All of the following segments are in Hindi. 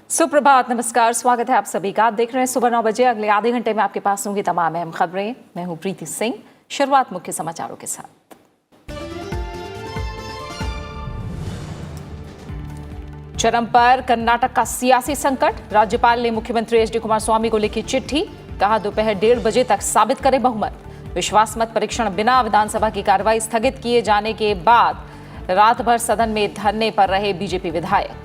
सुप्रभात, नमस्कार, स्वागत है आप सभी का। आप देख रहे हैं सुबह 9 बजे। अगले आधे घंटे में आपके पास होंगी तमाम अहम खबरें। मैं हूं प्रीति सिंह। शुरुआत मुख्य समाचारों के साथ। चरम पर कर्नाटक का सियासी संकट। राज्यपाल ने मुख्यमंत्री एचडी कुमारस्वामी को लिखी चिट्ठी। कहा दोपहर 1:30 बजे तक साबित करे बहुमत। विश्वास मत परीक्षण बिना विधानसभा की कार्रवाई स्थगित किए जाने के बाद रात भर सदन में धरने पर रहे बीजेपी विधायक।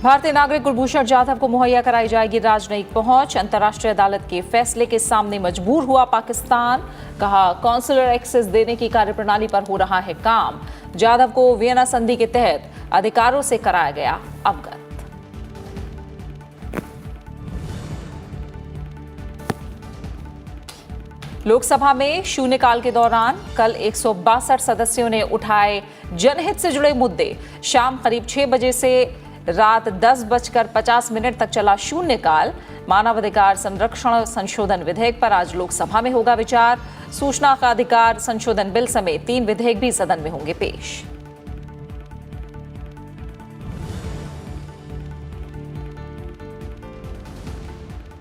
भारतीय नागरिक कुलभूषण जाधव को मुहैया कराई जाएगी राजनयिक पहुंच। अंतर्राष्ट्रीय अदालत के फैसले के सामने मजबूर हुआ पाकिस्तान। कहा कॉन्सुलर एक्सेस देने की कार्यप्रणाली पर हो रहा है काम। जाधव को वियना संधि के तहत अधिकारों से कराया गया अवगत। लोकसभा में शून्यकाल के दौरान कल 162 सदस्यों ने उठाए जनहित से जुड़े मुद्दे। शाम करीब 6 बजे से रात 10:50 तक चला शून्यकाल। मानवाधिकार संरक्षण संशोधन विधेयक पर आज लोकसभा में होगा विचार। सूचना का अधिकार संशोधन बिल समेत 3 विधेयक भी सदन में होंगे पेश।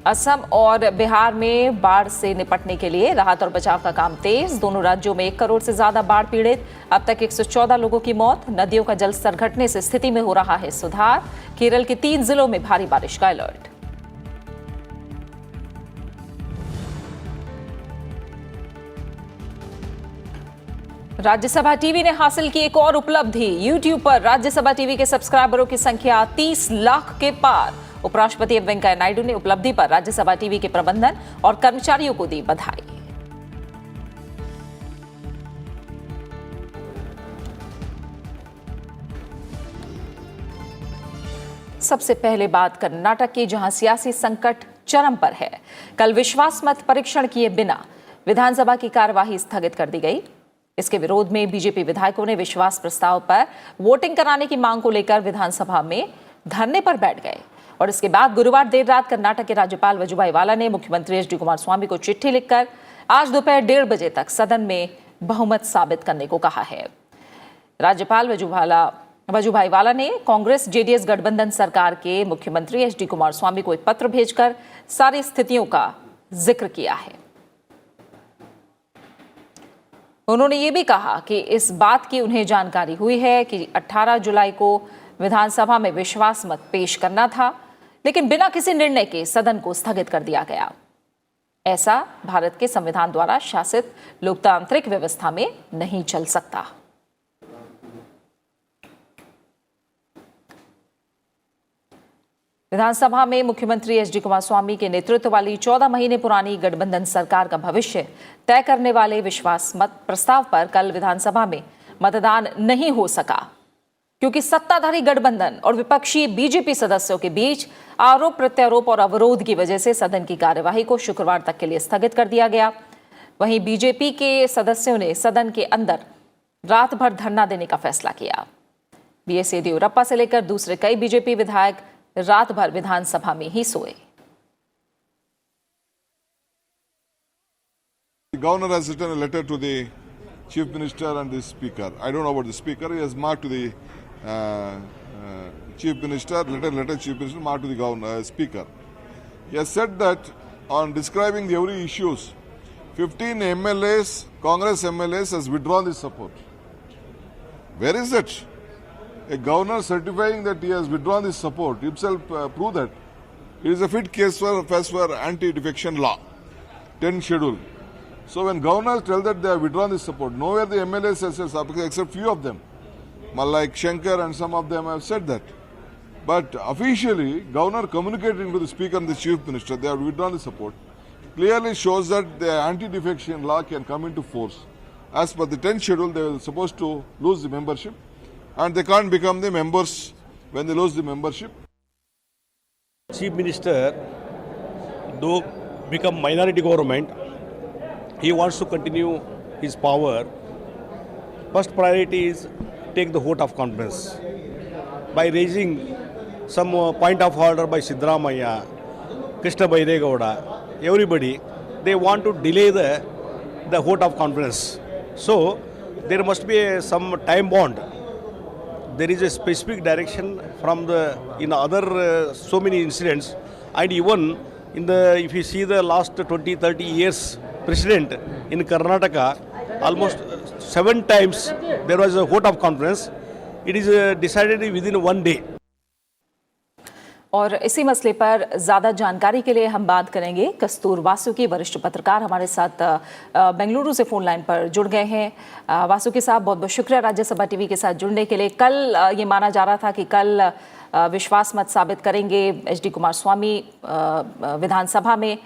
असम और बिहार में बाढ़ से निपटने के लिए राहत और बचाव का काम तेज। दोनों राज्यों में 1 करोड़ से ज्यादा बाढ़ पीड़ित। अब तक 114 लोगों की मौत। नदियों का जलस्तर घटने से स्थिति में हो रहा है सुधार। केरल के 3 जिलों में भारी बारिश का अलर्ट। राज्यसभा टीवी ने हासिल की एक और उपलब्धि। यूट्यूब पर राज्यसभा टीवी के सब्सक्राइबरों की संख्या 30 लाख के पार। उपराष्ट्रपति एम वेंकैया नायडू ने उपलब्धि पर राज्यसभा टीवी के प्रबंधन और कर्मचारियों को दी बधाई। सबसे पहले बात कर्नाटक की, जहां सियासी संकट चरम पर है। कल विश्वास मत परीक्षण किए बिना विधानसभा की कार्यवाही स्थगित कर दी गई। इसके विरोध में बीजेपी विधायकों ने विश्वास प्रस्ताव पर वोटिंग कराने की मांग को लेकर विधानसभा में धरने पर बैठ गए। और इसके बाद गुरुवार देर रात कर्नाटक के राज्यपाल वजुभाई वाला ने मुख्यमंत्री एचडी कुमारस्वामी को चिट्ठी लिखकर आज दोपहर 1:30 बजे तक सदन में बहुमत साबित करने को कहा है। राज्यपाल वजुभाई वाला ने कांग्रेस जेडीएस गठबंधन सरकार के मुख्यमंत्री एचडी कुमारस्वामी को एक पत्र भेजकर सारी स्थितियों का जिक्र किया है। उन्होंने ये भी कहा कि इस बात की उन्हें जानकारी हुई है कि 18 जुलाई को विधानसभा में विश्वास मत पेश करना था, लेकिन बिना किसी निर्णय के सदन को स्थगित कर दिया गया। ऐसा भारत के संविधान द्वारा शासित लोकतांत्रिक व्यवस्था में नहीं चल सकता। विधानसभा में मुख्यमंत्री एचडी कुमारस्वामी के नेतृत्व वाली 14 महीने पुरानी गठबंधन सरकार का भविष्य तय करने वाले विश्वास मत प्रस्ताव पर कल विधानसभा में मतदान नहीं हो सका, क्योंकि सत्ताधारी गठबंधन और विपक्षी बीजेपी सदस्यों के बीच आरोप प्रत्यारोप और अवरोध की वजह से सदन की कार्यवाही को शुक्रवार तक के लिए स्थगित कर दिया गया। वहीं बीजेपी के सदस्यों ने सदन के अंदर रात भर धरना देने का फैसला किया। बीएस येदियुरप्पा से लेकर दूसरे कई बीजेपी विधायक रात भर विधानसभा में ही सोए। The governor has written a letter to the chief minister and the speaker. I don't know about the speaker. He has marked to the chief minister, letter chief minister, marked to the governor, speaker. He has said that on describing the every issues, 15 MLAs, Congress MLAs has withdrawn his support. Where is it? A governor certifying that he has withdrawn his support himself prove that it is a fit case for anti-defection law, 10th schedule. So when governors tell that they have withdrawn this support, nowhere the MLAs has, except few of them, like Shankar and some of them have said that. But officially, governor communicating to the speaker and the chief minister, they have withdrawn the support, clearly shows that the anti-defection law can come into force. As per the 10th schedule, they are supposed to lose the membership, and they can't become the members when they lose the membership. Chief Minister, though become minority government, he wants to continue his power. First priority is take the vote of confidence. By raising some point of order by Siddaramaiah, Krishna Bairegowda, everybody, they want to delay the vote of confidence. So there must be some time bond. There is a specific direction from the in other so many incidents, and even in the if you see the last 20-30 years precedent in Karnataka, almost 7 times there was a vote of confidence. It is decided within one day. और इसी मसले पर ज़्यादा जानकारी के लिए हम बात करेंगे कस्तूर वासुकी, वरिष्ठ पत्रकार हमारे साथ बेंगलुरु से फ़ोन लाइन पर जुड़ गए हैं। वासुकी साहब, बहुत बहुत शुक्रिया राज्यसभा टीवी के साथ जुड़ने के लिए। कल ये माना जा रहा था कि कल विश्वास मत साबित करेंगे एच.डी. कुमारस्वामी विधानसभा में,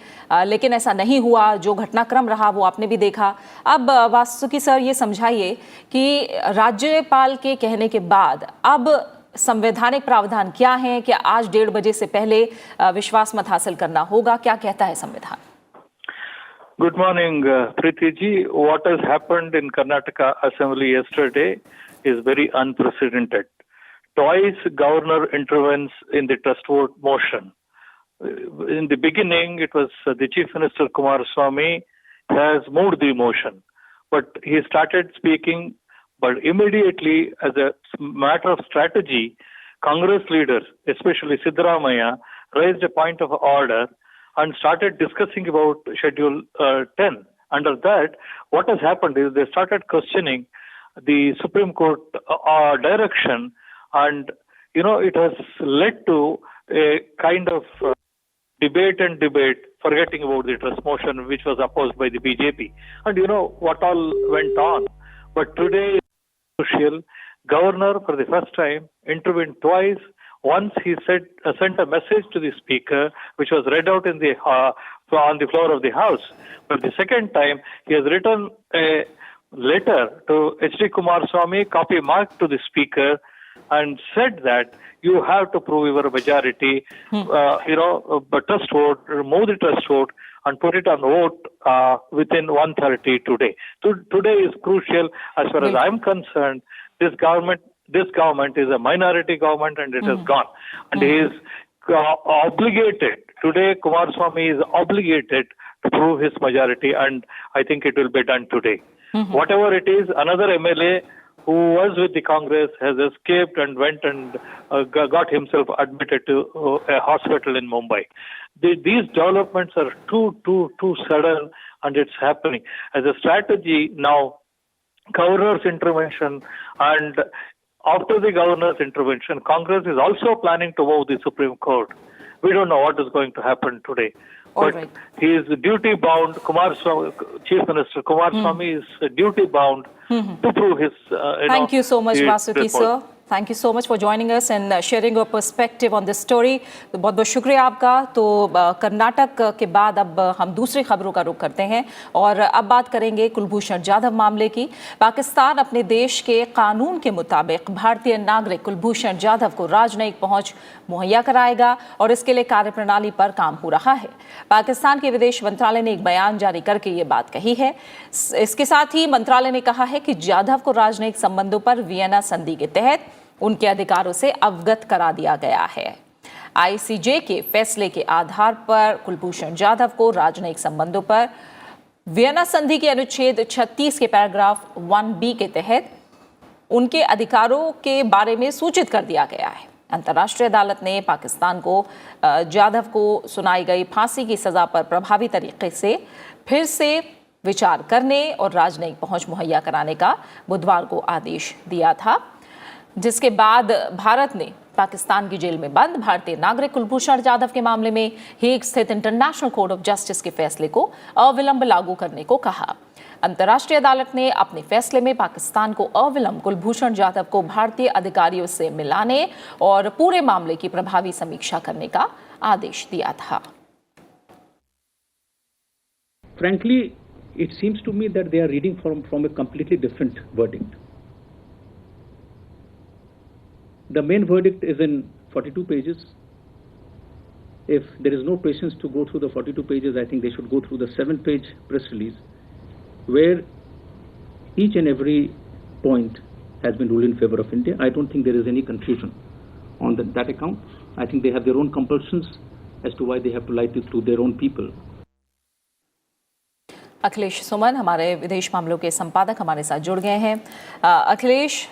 लेकिन ऐसा नहीं हुआ। जो घटनाक्रम रहा वो आपने भी देखा। अब वासुकी सर, ये समझाइए कि राज्यपाल के कहने के बाद अब संवैधानिक प्रावधान क्या है कि आज 1:30 बजे से पहले विश्वास मत हासिल करना होगा? क्या कहता है संविधान? Good morning, Preeti ji. What has happened in Karnataka Assembly yesterday is very unprecedented. Twice governor intervenes in the trust vote motion. In the beginning, it was the Chief Minister Kumaraswamy has moved the motion, but he started speaking. But immediately, as a matter of strategy, Congress leaders, especially Siddaramaiah, raised a point of order and started discussing about Schedule 10. Under that, what has happened is they started questioning the Supreme Court direction, and it has led to a kind of debate, forgetting about the trust motion, which was opposed by the BJP. And what all went on. But today, crucial. Governor, for the first time, intervened twice. Once he sent a message to the speaker, which was read out in on the floor of the House. But the second time, he has written a letter to H.D. Kumaraswamy, copy marked to the speaker, and said that you have to prove your majority, trust vote, remove the trust vote, and put it on vote within 1:30 today. So today is crucial as far as I'm concerned. This government is a minority government, and it has gone. And he is obligated. Today, Kumaraswamy is obligated to prove his majority, and I think it will be done today. Whatever it is, another MLA who was with the Congress has escaped and went and got himself admitted to a hospital in Mumbai. These developments are too sudden, and it's happening. As a strategy now, governor's intervention, and after the governor's intervention, Congress is also planning to move the Supreme Court. We don't know what is going to happen today. But right. He is duty bound. Chief Minister Kumaraswamy is duty bound to prove his. Thank you so much, Vasuki sir. Thank you so much for joining us and sharing your perspective on this story. तो बहुत बहुत शुक्रिया आपका। तो कर्नाटक के बाद अब हम दूसरी खबरों का रुख करते हैं और अब बात करेंगे कुलभूषण जाधव मामले की। पाकिस्तान अपने देश के कानून के मुताबिक भारतीय नागरिक कुलभूषण जाधव को राजनयिक पहुंच मुहैया कराएगा और इसके लिए कार्यप्रणाली पर काम हो रहा है। पाकिस्तान के विदेश मंत्रालय ने एक बयान जारी करके ये बात कही है। इसके साथ ही मंत्रालय ने कहा है कि जाधव को राजनयिक संबंधों पर वियना संधि के तहत उनके अधिकारों से अवगत करा दिया गया है। आईसीजे के फैसले के आधार पर कुलभूषण जाधव को राजनयिक संबंधों पर वियना संधि के अनुच्छेद 36 के पैराग्राफ 1B के तहत उनके अधिकारों के बारे में सूचित कर दिया गया है। अंतर्राष्ट्रीय अदालत ने पाकिस्तान को जाधव को सुनाई गई फांसी की सजा पर प्रभावी तरीके से फिर से विचार करने और राजनयिक पहुंच मुहैया कराने का बुधवार को आदेश दिया था, जिसके बाद भारत ने पाकिस्तान की जेल में बंद भारतीय नागरिक कुलभूषण जाधव के मामले में हेग स्थित इंटरनेशनल कोर्ट ऑफ जस्टिस के फैसले को अविलंब लागू करने को कहा। अंतर्राष्ट्रीय अदालत ने अपने फैसले में पाकिस्तान को अविलंब कुलभूषण जाधव को भारतीय अधिकारियों से मिलाने और पूरे मामले की प्रभावी समीक्षा करने का आदेश दिया था। Frankly, it seems to me that they are reading from a completely different verdict. The main verdict is in 42 pages. If there is no patience to go through the 42 pages, I think they should go through the 7-page press release, where each and every point has been ruled in favor of India. I don't think there is any confusion on that account. I think they have their own compulsions as to why they have to lie to their own people. Akhilesh सुमन हमारे विदेश मामलों के संपादक हमारे साथ जुड़ गए हैं। अखिलेश,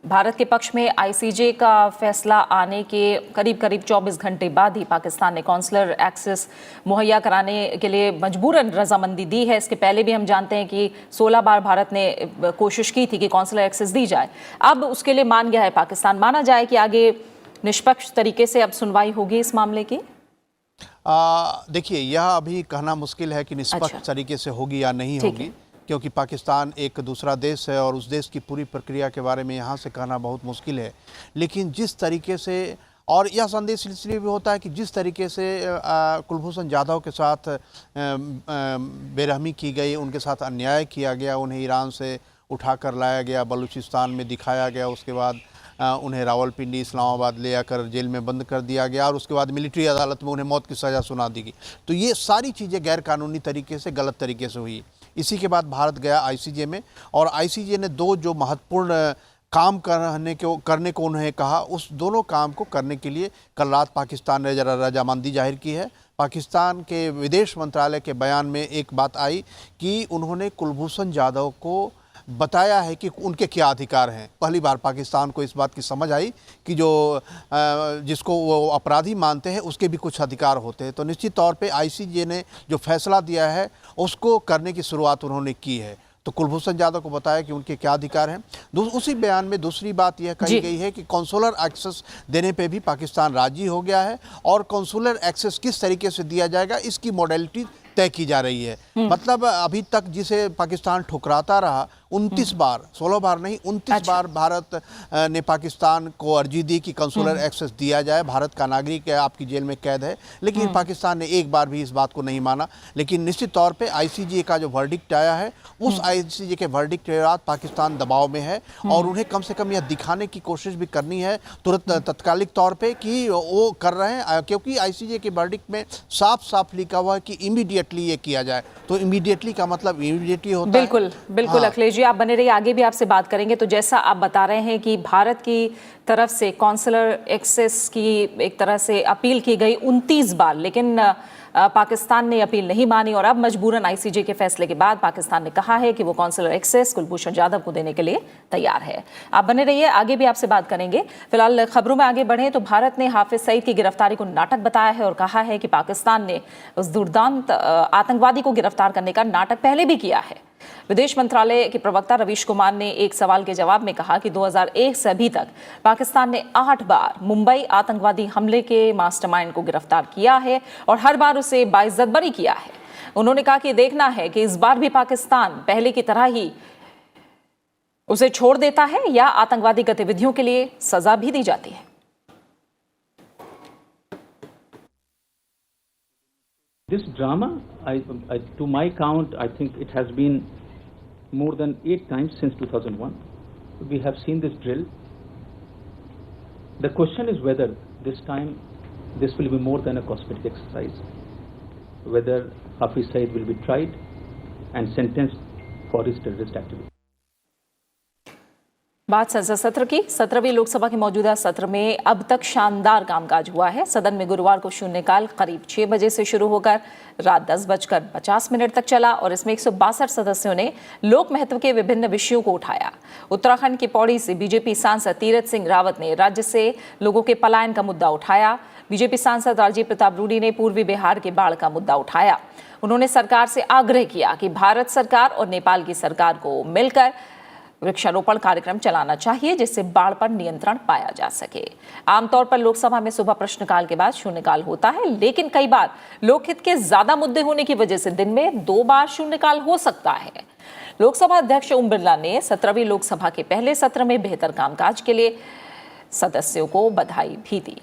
भारत के पक्ष में आईसीजे का फैसला आने के करीब 24 घंटे बाद ही पाकिस्तान ने कॉन्सुलर एक्सेस मुहैया कराने के लिए मजबूरन रजामंदी दी है। इसके पहले भी हम जानते हैं कि 16 बार भारत ने कोशिश की थी कि कॉन्सुलर एक्सेस दी जाए। अब उसके लिए मान गया है पाकिस्तान। माना जाए कि आगे निष्पक्ष तरीके से अब सुनवाई होगी इस मामले की? देखिए, यह अभी कहना मुश्किल है कि निष्पक्ष तरीके से होगी या नहीं होगी, क्योंकि पाकिस्तान एक दूसरा देश है और उस देश की पूरी प्रक्रिया के बारे में यहाँ से कहना बहुत मुश्किल है। लेकिन जिस तरीके से, और यह संदेश इसलिए भी होता है कि जिस तरीके से कुलभूषण जाधव के साथ बेरहमी की गई, उनके साथ अन्याय किया गया, उन्हें ईरान से उठा कर लाया गया, बलूचिस्तान में दिखाया गया, उसके बाद उन्हें रावलपिंडी इस्लामाबाद ले आकर जेल में बंद कर दिया गया और उसके बाद मिलिट्री अदालत में उन्हें मौत की सज़ा सुना दी गई। तो ये सारी चीज़ें गैर कानूनी तरीके से, गलत तरीके से हुई। इसी के बाद भारत गया आईसीजे में और आईसीजे ने दो जो महत्वपूर्ण काम करने को उन्हें कहा, उस दोनों काम को करने के लिए कल रात पाकिस्तान ने रजामंदी जाहिर की है। पाकिस्तान के विदेश मंत्रालय के बयान में एक बात आई कि उन्होंने कुलभूषण जाधव को बताया है कि उनके क्या अधिकार हैं। पहली बार पाकिस्तान को इस बात की समझ आई कि जो जिसको वो अपराधी मानते हैं उसके भी कुछ अधिकार होते हैं। तो निश्चित तौर पे आईसीजे ने जो फैसला दिया है उसको करने की शुरुआत उन्होंने की है। तो कुलभूषण जाधव को बताया कि उनके क्या अधिकार हैं। उसी बयान में दूसरी बात यह कही गई है कि कॉन्सुलर एक्सेस देने पे भी पाकिस्तान राजी हो गया है और कॉन्सुलर एक्सेस किस तरीके से दिया जाएगा इसकी मॉडलिटी तय की जा रही है। मतलब अभी तक जिसे पाकिस्तान ठुकराता रहा 29 बार, 16 बार नहीं 29 बार भारत ने पाकिस्तान को अर्जी दी कि कंसुलर एक्सेस दिया जाए, भारत का नागरिक है, आपकी जेल में कैद है, लेकिन पाकिस्तान ने एक बार भी इस बात को नहीं माना। लेकिन निश्चित तौर पे आईसीजे का जो वर्डिक्ट आया है, उस आईसीजे के वर्डिक्ट के बाद पाकिस्तान दबाव में है और उन्हें कम से कम यह दिखाने की कोशिश भी करनी है तुरंत तत्कालिक तौर पर कि वो कर रहे हैं, क्योंकि आईसीजे के वर्डिक्ट में साफ साफ लिखा हुआ है कि इमीडिएटली ये किया जाए। तो इमीडिएटली का मतलब इमीडिएटली होता है। बिल्कुल हाँ। अखिलेश जी, आप बने रहिए, आगे भी आपसे बात करेंगे। तो जैसा आप बता रहे हैं कि भारत की तरफ से कॉन्सुलर एक्सेस की एक तरह से अपील की गई 29 बार, लेकिन पाकिस्तान ने अपील नहीं मानी और अब मजबूरन आईसीजे के फैसले के बाद पाकिस्तान ने कहा है कि वो कॉन्सुलर एक्सेस कुलभूषण जाधव को देने के लिए तैयार है। आप बने रहिए, आगे भी आपसे बात करेंगे। फिलहाल खबरों में आगे बढ़ें तो भारत ने हाफिज सईद की गिरफ्तारी को नाटक बताया है और कहा है कि पाकिस्तान ने उस दुर्दांत आतंकवादी को गिरफ्तार करने का नाटक पहले भी किया है। विदेश मंत्रालय के प्रवक्ता रवीश कुमार ने एक सवाल के जवाब में कहा कि 2001 से अभी तक पाकिस्तान ने 8 बार मुंबई आतंकवादी हमले के मास्टरमाइंड को गिरफ्तार किया है और हर बार उसे बाइज्जत बरी किया है। उन्होंने कहा कि देखना है कि इस बार भी पाकिस्तान पहले की तरह ही उसे छोड़ देता है या आतंकवादी गतिविधियों के लिए सजा भी दी जाती है। This drama, to my count, I think it has been more than 8 times since 2001. We have seen this drill. The question is whether this time this will be more than a cosmetic exercise. Whether Hafiz Saeed will be tried and sentenced for his terrorist activity. बात संसद सत्र की। 17वीं लोकसभा के मौजूदा सत्र में अब तक शानदार कामकाज हुआ है। सदन में गुरुवार को शून्यकाल करीब 6 बजे से शुरू होकर रात 10:50 तक चला और इसमें 162 सदस्यों ने लोक महत्व के विभिन्न विषयों को उठाया। उत्तराखंड के पौड़ी से बीजेपी सांसद तीरथ सिंह रावत ने राज्य से लोगों के पलायन का मुद्दा उठाया। बीजेपी सांसद राजीव प्रताप रूडी ने पूर्वी बिहार के बाढ़ का मुद्दा उठाया। उन्होंने सरकार से आग्रह किया कि भारत सरकार और नेपाल की सरकार को मिलकर वृक्षारोपण कार्यक्रम चलाना चाहिए जिससे बाढ़ पर नियंत्रण पाया जा सके। आमतौर पर लोकसभा में सुबह प्रश्नकाल के बाद शून्यकाल होता है, लेकिन कई बार लोकहित के ज्यादा मुद्दे होने की वजह से दिन में 2 बार शून्यकाल हो सकता है। लोकसभा अध्यक्ष ओम बिरला ने 17वीं लोकसभा के पहले सत्र में बेहतर कामकाज के लिए सदस्यों को बधाई भी दी।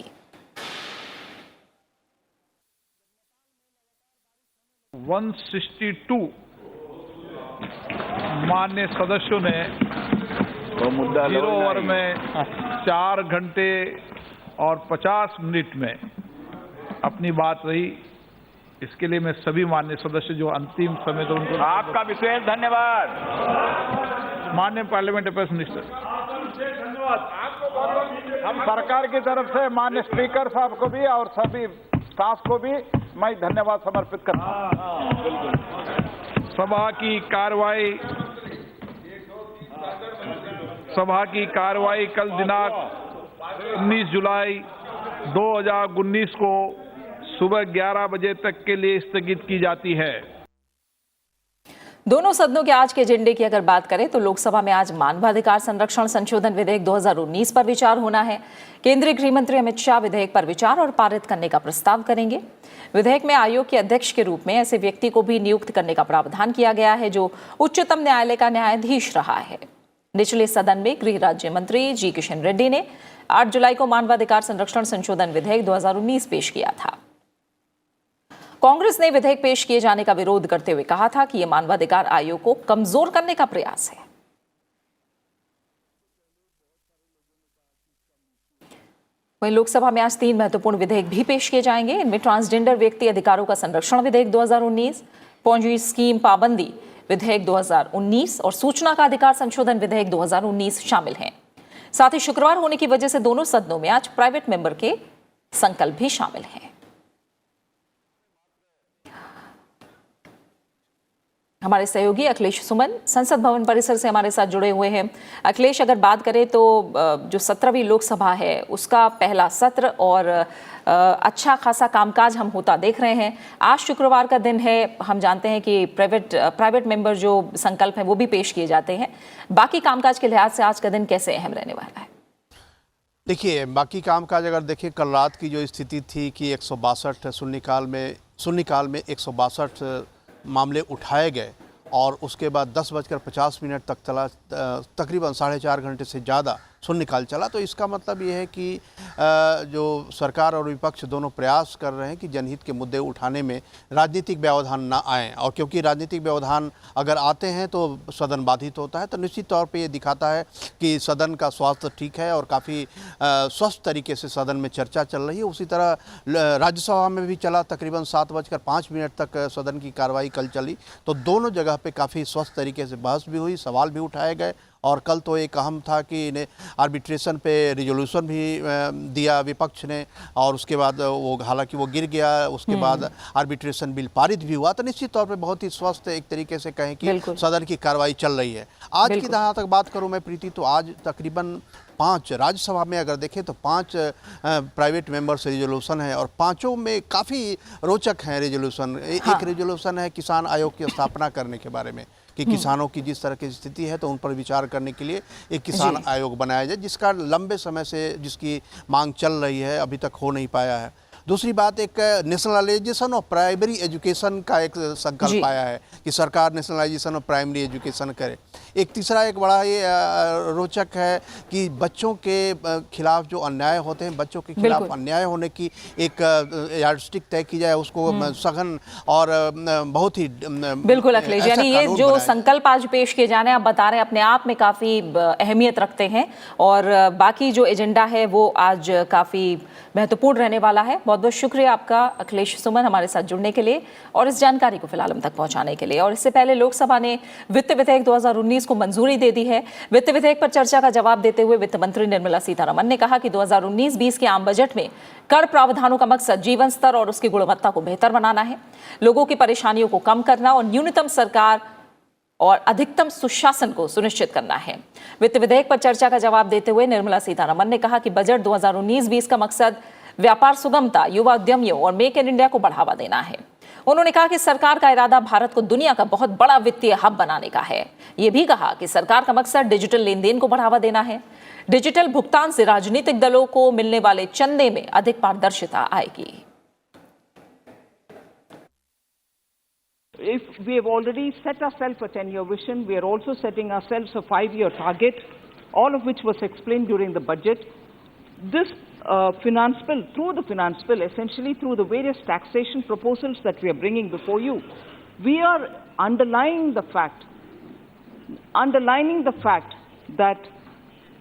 माननीय सदस्यों ने 0 ओवर में 4 घंटे और 50 मिनट में अपनी बात रही। इसके लिए मैं सभी माननीय सदस्य जो अंतिम समय तो उनको आपका विशेष धन्यवाद। माननीय पार्लियामेंट अफेयर्स मिनिस्टर, हम सरकार की तरफ से माननीय स्पीकर साहब को भी और सभी स्टाफ को भी मैं धन्यवाद समर्पित करता हूं। सभा की कार्रवाई कल दिनांक 19 जुलाई 2019 को सुबह 11 बजे तक के लिए स्थगित की जाती है। दोनों सदनों के आज के एजेंडे की अगर बात करें तो लोकसभा में आज मानवाधिकार संरक्षण संशोधन विधेयक 2019 पर विचार होना है। केंद्रीय गृह मंत्री अमित शाह विधेयक पर विचार और पारित करने का प्रस्ताव करेंगे। विधेयक में आयोग के अध्यक्ष के रूप में ऐसे व्यक्ति को भी नियुक्त करने का प्रावधान किया गया है जो उच्चतम न्यायालय का न्यायाधीश रहा है। निचले सदन में गृह राज्य मंत्री जी किशन रेड्डी ने 8 जुलाई को मानवाधिकार संरक्षण संशोधन विधेयक 2019 पेश किया था। कांग्रेस ने विधेयक पेश किए जाने का विरोध करते हुए कहा था कि यह मानवाधिकार आयोग को कमजोर करने का प्रयास है। वहीं लोकसभा में आज 3 महत्वपूर्ण विधेयक भी पेश किए जाएंगे। इनमें ट्रांसजेंडर व्यक्ति अधिकारों का संरक्षण विधेयक 2019, पॉन्जी स्कीम पाबंदी विधेयक 2019 और सूचना का अधिकार संशोधन विधेयक 2019 शामिल हैं। साथ ही शुक्रवार होने की वजह से दोनों सदनों में आज प्राइवेट मेंबर के संकल्प भी शामिल हैं। हमारे सहयोगी अखिलेश सुमन संसद भवन परिसर से हमारे साथ जुड़े हुए हैं। अखिलेश, अगर बात करें तो जो 17वीं लोकसभा है उसका पहला सत्र और अच्छा खासा कामकाज हम होता देख रहे हैं। आज शुक्रवार का दिन है, हम जानते हैं कि प्राइवेट मेंबर जो संकल्प है वो भी पेश किए जाते हैं। बाकी कामकाज के लिहाज से आज का दिन कैसे अहम रहने वाला है? देखिए, बाकी कामकाज अगर देखें, कल रात की जो स्थिति थी कि 162 शून्यकाल में 162 मामले उठाए गए और उसके बाद 10:50 तक चला, तकरीबन 4.5 घंटे से ज़्यादा शून्यकाल चला। तो इसका मतलब ये है कि जो सरकार और विपक्ष दोनों प्रयास कर रहे हैं कि जनहित के मुद्दे उठाने में राजनीतिक व्यवधान ना आए, और क्योंकि राजनीतिक व्यवधान अगर आते हैं तो सदन बाधित होता है। तो निश्चित तौर पे ये दिखाता है कि सदन का स्वास्थ्य ठीक है और काफ़ी स्वस्थ तरीके से सदन में चर्चा चल रही है। उसी तरह राज्यसभा में भी चला, तकरीबन 7:05 तक सदन की कार्रवाई कल चली। तो दोनों जगह पे काफ़ी स्वस्थ तरीके से बहस भी हुई, सवाल भी उठाए गए। और कल तो एक अहम था कि इन्हें आर्बिट्रेशन पे रिजोल्यूशन भी दिया विपक्ष ने, और उसके बाद वो हालांकि वो गिर गया, उसके बाद आर्बिट्रेशन बिल पारित भी हुआ। तो निश्चित तौर पे बहुत ही स्वस्थ एक तरीके से कहें कि सदन की कार्रवाई चल रही है। आज की जहाँ तक बात करूँ मैं प्रीति, तो आज तकरीबन 5 राज्यसभा में अगर देखें तो 5 प्राइवेट मेंबर्स रेजोल्यूशन है और पांचों में काफ़ी रोचक हैं रेजोल्यूशन। एक रेजोल्यूशन है किसान आयोग की स्थापना करने के बारे में कि किसानों की जिस तरह की स्थिति है तो उन पर विचार करने के लिए एक किसान आयोग बनाया जाए, जिसका लंबे समय से जिसकी मांग चल रही है, अभी तक हो नहीं पाया है। दूसरी बात, एक नेशनलाइजेशन ऑफ प्राइमरी एजुकेशन का एक संकल्प आया है कि सरकार नेशनलाइजेशन ऑफ प्राइमरी एजुकेशन करे। एक तीसरा एक बड़ा ये रोचक है कि बच्चों के खिलाफ जो अन्याय होते हैं, बच्चों के खिलाफ अन्याय होने की एक यार्डस्टिक तय की जाए, उसको सघन और बहुत ही बिल्कुल अखिलेश, यानी ये जो संकल्प आज पेश किए जाने आप बता रहे हैं अपने आप में काफ़ी अहमियत रखते हैं और बाकी जो एजेंडा है वो आज काफ़ी महत्वपूर्ण रहने वाला है। बहुत बहुत शुक्रिया आपका अखिलेश सुमन हमारे साथ जुड़ने के लिए और इस जानकारी को फिलहाल हम तक पहुंचाने के लिए। और इससे पहले लोकसभा ने वित्त विधेयक 2019 को मंजूरी दे दी है। वित्त विधेयक पर चर्चा का जवाब देते हुए वित्त मंत्री निर्मला सीतारमण ने कहा कि 2019-20 के आम बजट में कर प्रावधानों का मकसद जीवन स्तर और उसकी गुणवत्ता को बेहतर बनाना है, लोगों की परेशानियों को कम करना और न्यूनतम सरकार और अधिकतम सुशासन को सुनिश्चित करना है। वित्त विधेयक पर चर्चा का जवाब देते हुए निर्मला सीतारमण ने कहा कि बजट 2019-20 का मकसद व्यापार सुगमता, युवा उद्यमियों और मेक इन इंडिया को बढ़ावा देना है। उन्होंने कहा कि सरकार का इरादा भारत को दुनिया का बहुत बड़ा वित्तीय हब बनाने का है। ये भी कहा कि सरकार का मकसद डिजिटल लेन देन को बढ़ावा देना है। डिजिटल भुगतान से राजनीतिक दलों को मिलने वाले चंदे में अधिक पारदर्शिता आएगी। If we have already set ourselves a 10-year vision, we are also setting ourselves a 5-year target, all of which was explained during the budget. This finance bill, through the finance bill, essentially through the various taxation proposals that we are bringing before you, we are underlining the fact that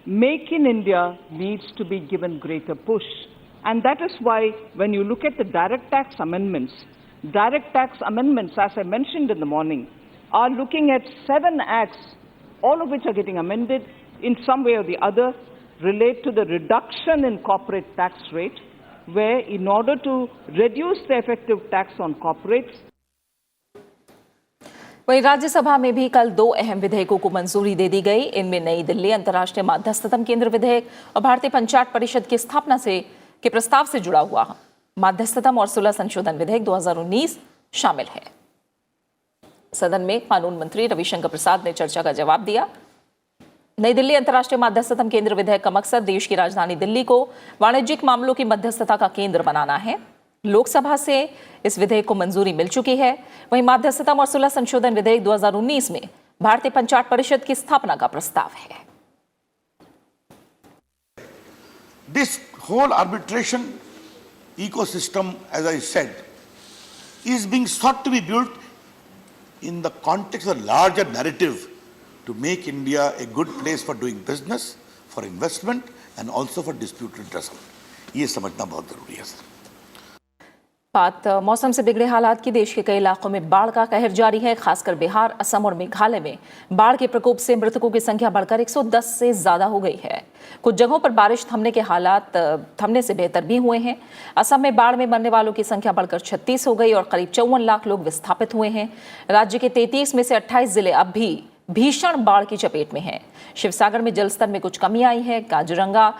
Make in India needs to be given greater push. And that is why when you look at the direct tax amendments, as I mentioned in the morning, are looking at 7 acts, all of which are getting amended in some way or the other, relate to the reduction in corporate tax rate, where in order to reduce the effective tax on corporates, वहीं राज्यसभा में भी कल 2 अहम विधेयकों को मंजूरी दे दी गई। इनमें नई दिल्ली अंतर्राष्ट्रीय मध्यस्थता केंद्र विधेयक और भारतीय पंचायत परिषद की स्थापना के प्रस्ताव से जुड़ा हुआ मध्यस्थता और सुलह संशोधन विधेयक 2019 शामिल है। सदन में कानून मंत्री रविशंकर प्रसाद ने चर्चा का जवाब दिया। नई दिल्ली अंतर्राष्ट्रीय मध्यस्थता केंद्र विधेयक का मकसद देश की राजधानी दिल्ली को वाणिज्यिक मामलों की मध्यस्थता का केंद्र बनाना है। लोकसभा से इस विधेयक को मंजूरी मिल चुकी है। वहीं मध्यस्थता और सुलह संशोधन विधेयक 2019 में भारतीय पंचायत परिषद की स्थापना का प्रस्ताव है। This whole arbitration ecosystem, as I said, is being sought to be built in the context of a larger narrative to make India a good place for doing business, for investment and also for dispute redressal. ये समझना बहुत जरूरी है सर। बात मौसम से बिगड़े हालात की। देश के कई इलाकों में बाढ़ का कहर जारी है। खासकर बिहार, असम और मेघालय में बाढ़ के प्रकोप से मृतकों की संख्या बढ़कर 110 से ज्यादा हो गई है। कुछ जगहों पर बारिश थमने से बेहतर भी हुए हैं। असम में बाढ़ में मरने वालों की संख्या बढ़कर 36 हो गई और करीब 54 लाख लोग विस्थापित हुए हैं। राज्य के 33 में से 28 जिले अब भी भीषण बाढ़ की चपेट में हैं। शिवसागर में जलस्तर में कुछ कमी आई है। काजीरंगा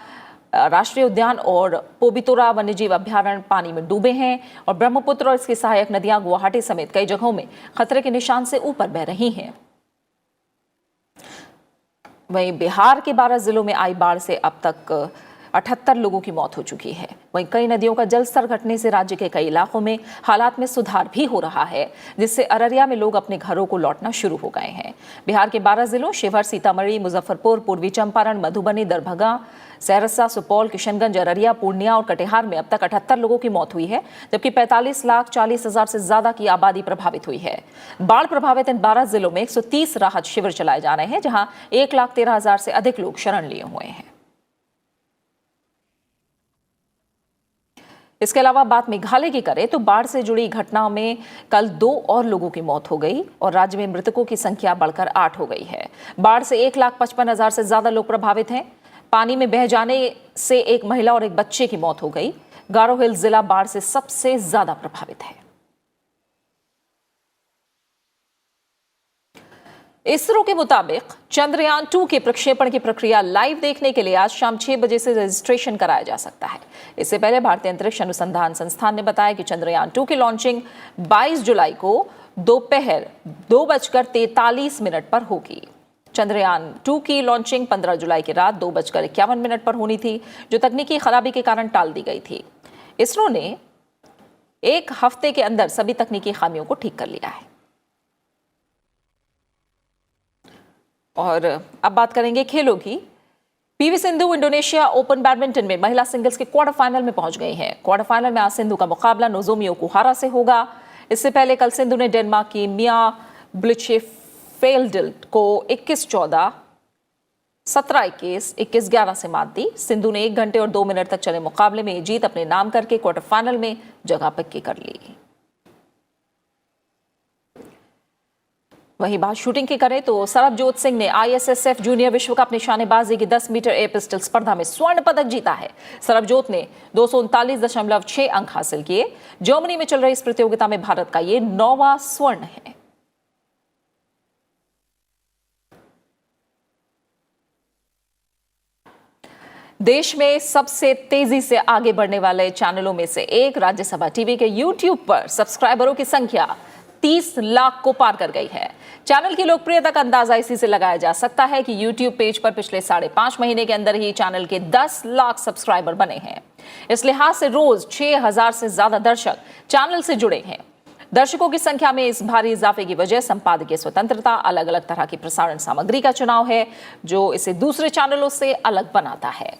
राष्ट्रीय उद्यान और पोबितोरा वन्यजीव अभ्यारण्य पानी में डूबे हैं और ब्रह्मपुत्र और इसकी सहायक नदियां गुवाहाटी समेत कई जगहों में खतरे के निशान से ऊपर बह रही हैं। वहीं बिहार के 12 जिलों में आई बाढ़ से अब तक 78 लोगों की मौत हो चुकी है। वहीं कई नदियों का जलस्तर घटने से राज्य के कई इलाकों में हालात में सुधार भी हो रहा है, जिससे अररिया में लोग अपने घरों को लौटना शुरू हो गए हैं। बिहार के 12 जिलों शिवहर, सीतामढ़ी, मुजफ्फरपुर, पूर्वी चंपारण, मधुबनी, दरभंगा, सहरसा, सुपौल, किशनगंज, अररिया, पूर्णिया और कटिहार में अब तक 78 लोगों की मौत हुई है, जबकि 45,40,000 से ज्यादा की आबादी प्रभावित हुई है। बाढ़ प्रभावित इन 12 जिलों में 130 राहत शिविर चलाए जा रहे हैं, जहां 1,13,000 से अधिक लोग शरण लिए हुए हैं। इसके अलावा बात मेघालय की करें तो बाढ़ से जुड़ी घटनाओं में कल 2 और लोगों की मौत हो गई और राज्य में मृतकों की संख्या बढ़कर 8 हो गई है। बाढ़ से 1,55,000 से ज्यादा लोग प्रभावित हैं। पानी में बह जाने से एक महिला और एक बच्चे की मौत हो गई। गारो हिल्स जिला बाढ़ से सबसे ज्यादा प्रभावित है। इसरो के मुताबिक चंद्रयान 2 के प्रक्षेपण की प्रक्रिया लाइव देखने के लिए आज शाम 6 बजे से रजिस्ट्रेशन कराया जा सकता है। इससे पहले भारतीय अंतरिक्ष अनुसंधान संस्थान ने बताया कि चंद्रयान 2 की लॉन्चिंग 22 जुलाई को दोपहर 2:43 पर होगी। चंद्रयान 2 की लॉन्चिंग 15 जुलाई की रात 2:51 पर होनी थी, जो तकनीकी खराबी के कारण टाल दी गई थी। इसरो ने 1 हफ्ते के अंदर सभी तकनीकी खामियों को ठीक कर लिया है। और अब बात करेंगे खेलों की। PV Sindhu Indonesia open badminton में महिला सिंगल्स के क्वार्टर फाइनल में पहुंच गई हैं। क्वार्टर फाइनल में आज सिंधु का मुकाबला नोजोमी ओकुहारा से होगा। इससे पहले कल सिंधु ने डेनमार्क की मिया ब्लिचफेल्ड को 21-14, 17-21, 21-11 से मात दी। सिंधु ने 1 घंटे और 2 मिनट तक चले मुकाबले में जीत अपने नाम करके क्वार्टर फाइनल में जगह पक्की कर ली। वहीं बात शूटिंग की करें तो सरबजोत सिंह ने ISSF जूनियर विश्व कप निशानेबाजी की 10 मीटर एयर पिस्टल स्पर्धा में स्वर्ण पदक जीता है। सरबजोत ने 239.6 अंक हासिल किए। जर्मनी में चल रही इस प्रतियोगिता में भारत का ये 9वां स्वर्ण है। देश में सबसे तेजी से आगे बढ़ने वाले चैनलों में से एक राज्यसभा टीवी के YouTube पर सब्सक्राइबरों की संख्या 30 लाख को पार कर गई है। चैनल की लोकप्रियता का अंदाजा इसी से लगाया जा सकता है कि YouTube पेज पर पिछले 5.5 महीने के अंदर ही चैनल के 10 लाख सब्सक्राइबर बने हैं। इस लिहाज से रोज 6,000 से ज्यादा दर्शक चैनल से जुड़े हैं। दर्शकों की संख्या में इस भारी इजाफे की वजह संपादकीय स्वतंत्रता, अलग अलग तरह की प्रसारण सामग्री का चुनाव है, जो इसे दूसरे चैनलों से अलग बनाता है।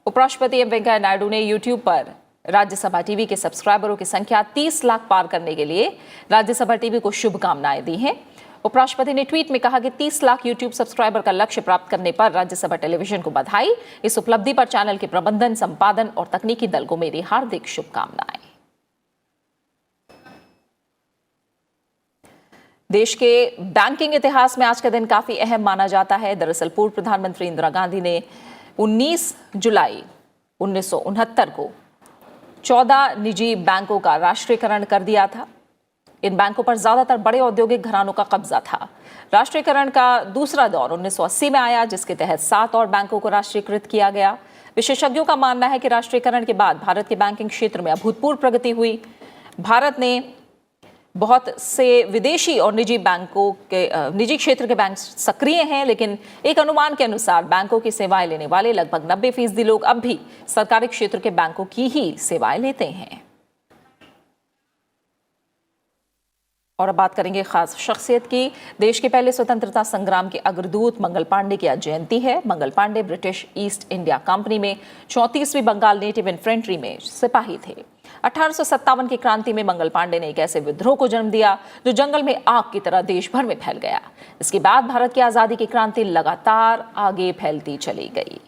उपराष्ट्रपति एम वेंकैया नायडू ने YouTube पर राज्यसभा टीवी के सब्सक्राइबरों की संख्या 30 लाख पार करने के लिए राज्यसभा टीवी को शुभकामनाएं दी हैं। उपराष्ट्रपति ने ट्वीट में कहा कि 30 लाख YouTube सब्सक्राइबर का लक्ष्य प्राप्त करने पर राज्यसभा टेलीविजन को बधाई। इस उपलब्धि पर चैनल के प्रबंधन, संपादन और तकनीकी दल को मेरी हार्दिक शुभकामनाएं। देश के बैंकिंग इतिहास में आज का दिन काफी अहम माना जाता है। दरअसल पूर्व प्रधानमंत्री इंदिरा गांधी ने 19 जुलाई 1969 को 14 निजी बैंकों का राष्ट्रीयकरण कर दिया था। इन बैंकों पर ज्यादातर बड़े औद्योगिक घरानों का कब्जा था। राष्ट्रीयकरण का दूसरा दौर 1980 में आया, जिसके तहत 7 और बैंकों को राष्ट्रीयकृत किया गया। विशेषज्ञों का मानना है कि राष्ट्रीयकरण के बाद भारत के बैंकिंग क्षेत्र में अभूतपूर्व प्रगति हुई। भारत ने बहुत से विदेशी और निजी निजी क्षेत्र के बैंक सक्रिय हैं, लेकिन एक अनुमान के अनुसार बैंकों की सेवाएं लेने वाले लगभग 90% लोग अब भी सरकारी क्षेत्र के बैंकों की ही सेवाएं लेते हैं। और अब बात करेंगे खास शख्सियत की। देश के पहले स्वतंत्रता संग्राम के अग्रदूत मंगल पांडे की आज जयंती है। Mangal Pandey British East India company में 34वीं बंगाल नेटिव इन्फेंट्री में सिपाही थे। 1857 की क्रांति में मंगल पांडे ने एक ऐसे विद्रोह को जन्म दिया जो जंगल में आग की तरह देश भर में फैल गया। इसके बाद भारत की आजादी की क्रांति लगातार आगे फैलती चली गई।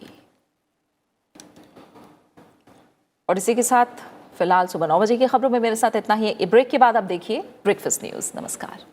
और इसी के साथ फिलहाल सुबह 9 बजे की खबरों में मेरे साथ इतना ही। ब्रेक के बाद आप देखिए ब्रेकफास्ट न्यूज। नमस्कार।